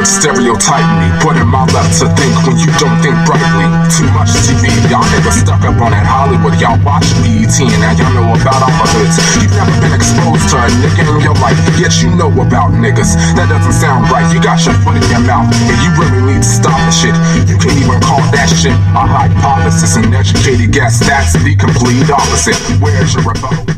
stereotype me, putting my left to think when you don't think brightly. Too much TV, y'all niggas stuck up on that Hollywood. Y'all watch BET and now y'all know about all the hoods. You've never been exposed to a nigga in your life, yet you know about niggas. That doesn't sound right, you got your foot in your mouth, and you really need to stop the shit. You can't even call that shit a hypothesis. An educated guess, that's the complete opposite. Where's your rebuttal?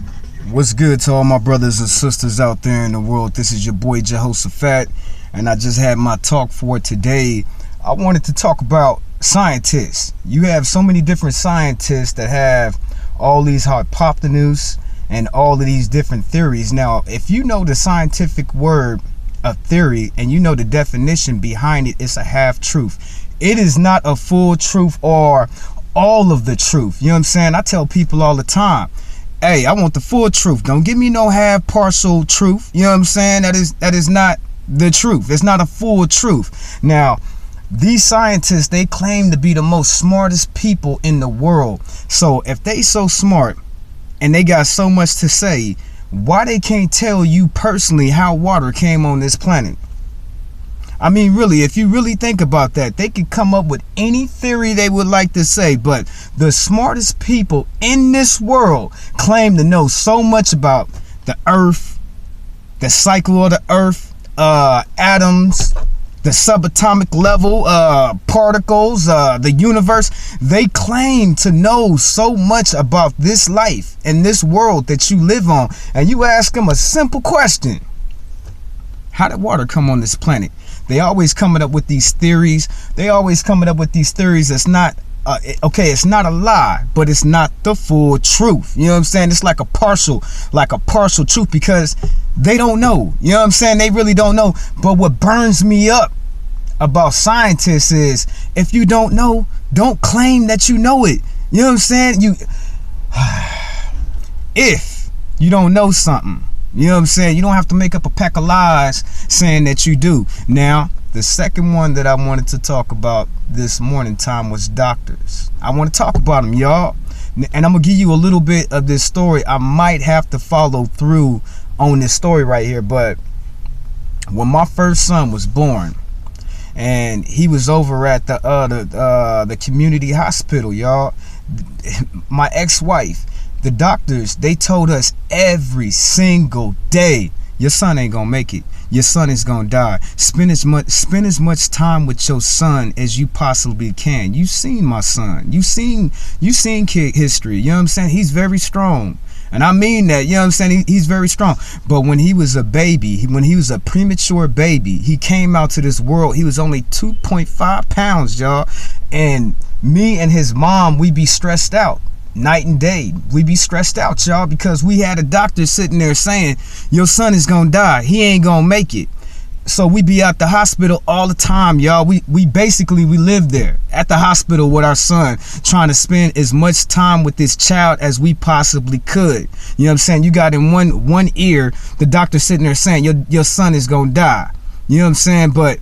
What's good to all my brothers and sisters out there in the world? This is your boy Jehoshaphat, and I just had my talk for today. I wanted to talk about scientists. You have so many different scientists that have all these hypotheses and all of these different theories. Now, if you know the scientific word of theory and you know the definition behind it, it's a half truth. It is not a full truth or all of the truth. You know what I'm saying? I tell people all the time, hey, I want the full truth. Don't give me no half partial truth. You know what I'm saying? That is not the truth. It's not a full truth. Now, these scientists, they claim to be the most smartest people in the world. So if they so smart and they got so much to say, why they can't tell you personally how water came on this planet? I mean, really, if you really think about that, they could come up with any theory they would like to say, but the smartest people in this world claim to know so much about the earth, the cycle of the earth, atoms, the subatomic level, particles, the universe. They claim to know so much about this life and this world that you live on. And you ask them a simple question: how did water come on this planet? They always coming up with these theories. That's not okay, it's not a lie, but it's not the full truth. You know what I'm saying? It's like a partial truth, because they don't know. You know what I'm saying? They really don't know. But what burns me up about scientists is, if you don't know, don't claim that you know it. You know what I'm saying? If you don't know something, you know what I'm saying, you don't have to make up a pack of lies saying that you do. Now, the second one that I wanted to talk about this morning time was doctors. I want to talk about them, y'all. And I'm going to give you a little bit of this story. I might have to follow through on this story right here. But when my first son was born, and he was over at the community hospital, y'all, my ex-wife, the doctors, they told us every single day, your son ain't gonna make it. Your son is gonna die. Spend as much time with your son as you possibly can. You seen my son. You seen kid history. You know what I'm saying? He's very strong. And I mean that, you know what I'm saying? He's very strong. But when he was a baby, when he was a premature baby, he came out to this world. He was only 2.5 pounds, y'all. And me and his mom, we be stressed out. Night and day, we be stressed out, y'all, because we had a doctor sitting there saying, your son is gonna die, he ain't gonna make it. So we be at the hospital all the time, y'all. We live there at the hospital with our son, trying to spend as much time with this child as we possibly could. You know what I'm saying? You got in one ear the doctor sitting there saying your son is gonna die. You know what I'm saying? But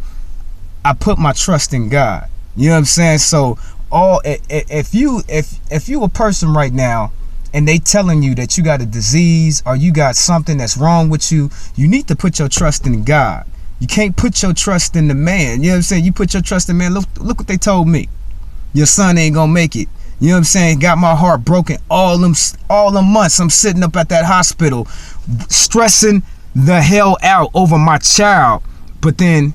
I put my trust in God. You know what I'm saying? So if you a person right now and they telling you that you got a disease or you got something that's wrong with you, you need to put your trust in God. You can't put your trust in the man. You know what I'm saying? You put your trust in man. Look what they told me. Your son ain't gonna make it. You know what I'm saying? Got my heart broken all them months. I'm sitting up at that hospital stressing the hell out over my child. But then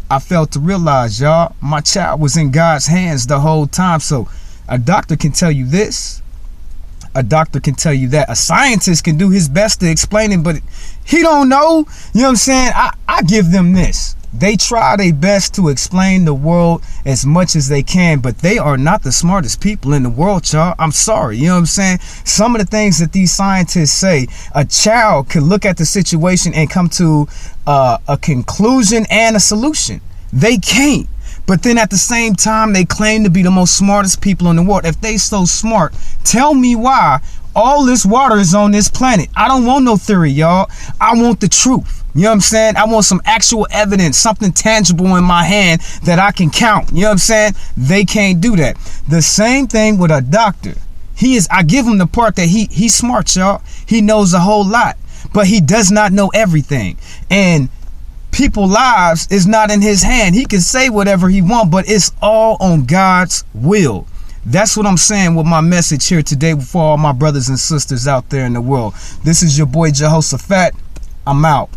I failed to realize, y'all, my child was in God's hands the whole time. So a doctor can tell you this, a doctor can tell you that, a scientist can do his best to explain it, but he don't know. You know what I'm saying? I give them this. They try their best to explain the world as much as they can, but they are not the smartest people in the world, y'all. I'm sorry. You know what I'm saying? Some of the things that these scientists say, a child could look at the situation and come to a conclusion and a solution. They can't. But then at the same time, they claim to be the most smartest people in the world. If they so smart, tell me why all this water is on this planet. I don't want no theory, y'all. I want the truth. You know what I'm saying? I want some actual evidence, something tangible in my hand that I can count. You know what I'm saying? They can't do that. The same thing with a doctor. I give him the part that he's smart, y'all. He knows a whole lot, but he does not know everything. And people's lives is not in his hand. He can say whatever he wants, but it's all on God's will. That's what I'm saying with my message here today for all my brothers and sisters out there in the world. This is your boy Jehoshaphat. I'm out.